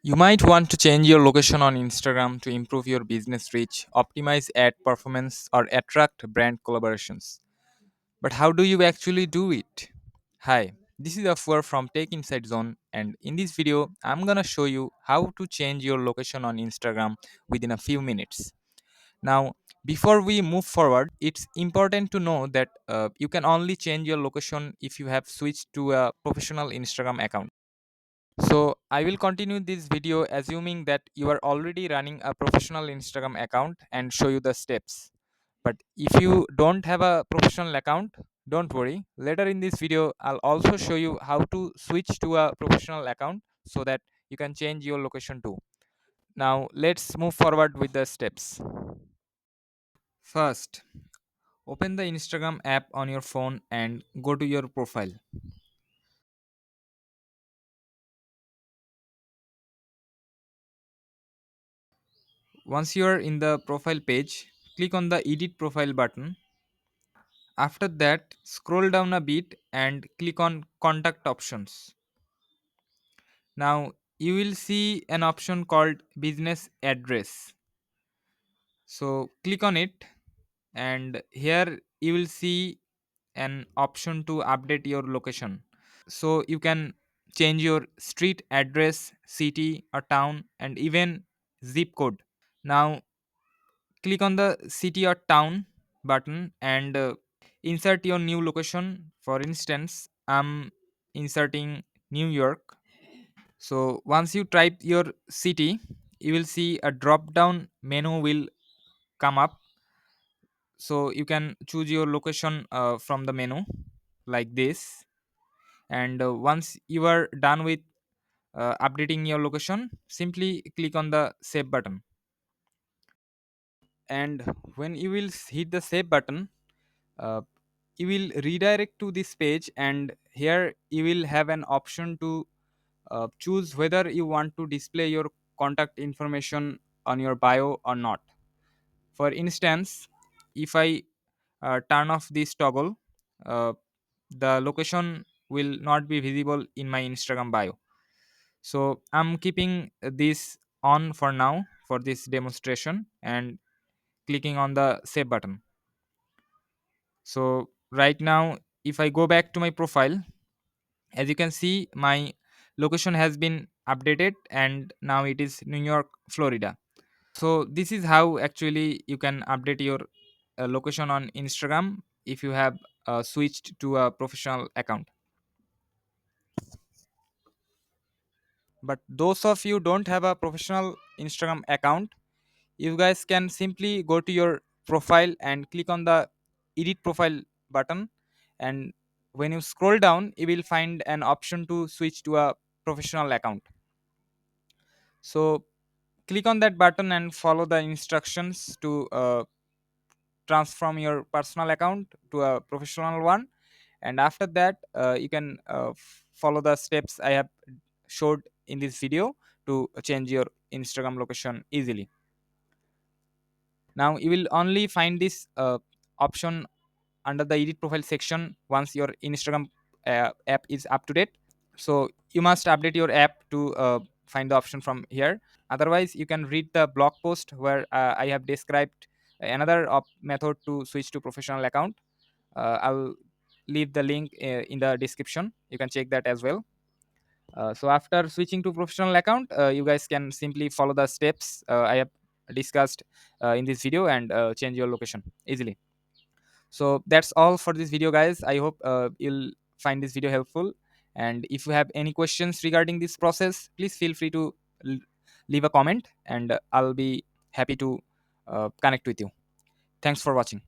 You might want to change your location on Instagram to improve your business reach, optimize ad performance, or attract brand collaborations. But how do you actually do it? Hi, this is Afwar from Tech Insight Zone, and in this video, I'm gonna show you how to change your location on Instagram within a few minutes. Now, before we move forward, it's important to know that you can only change your location if you have switched to a professional Instagram account. So I will continue this video assuming that you are already running a professional Instagram account and show you the steps. But if you don't have a professional account, don't worry. Later in this video, I'll also show you how to switch to a professional account so that you can change your location too. Now let's move forward with the steps. First, open the Instagram app on your phone and go to your profile. Once you are in the profile page, click on the edit profile button. After that, scroll down a bit and click on contact options. Now you will see an option called business address. So click on it, and here you will see an option to update your location. So you can change your street address, city or town, and even zip code. Now click on the city or town button and insert your new location. For instance, I'm inserting New York. So once you type your city, you will see a drop down menu will come up. So you can choose your location from the menu like this. And once you are done with updating your location, simply click on the save button. And when you will hit the save button, uh, you will redirect to this page, and here you will have an option to choose whether you want to display your contact information on your bio or not. For instance, if I turn off this toggle, uh, the location will not be visible in my Instagram bio. So I'm keeping this on for now for this demonstration and clicking on the save button. So right now, if I go back to my profile, as you can see, my location has been updated and now it is New York, Florida. So this is how actually you can update your location on Instagram if you have switched to a professional account. But those of you don't have a professional Instagram account, you guys can simply go to your profile and click on the edit profile button, and when you scroll down you will find an option to switch to a professional account. So click on that button and follow the instructions to transform your personal account to a professional one. And after that, you can follow the steps I have showed in this video to change your Instagram location easily. Now you will only find this option under the edit profile section once your Instagram app is up to date. So you must update your app to find the option from here. Otherwise you can read the blog post where I have described another method to switch to professional account. I'll leave the link in the description, you can check that as well. So after switching to professional account, you guys can simply follow the steps I have discussed in this video and change your location easily. So that's all for this video, guys. I hope you'll find this video helpful, and if you have any questions regarding this process, please feel free to l- leave a comment, and I'll be happy to connect with you. Thanks for watching.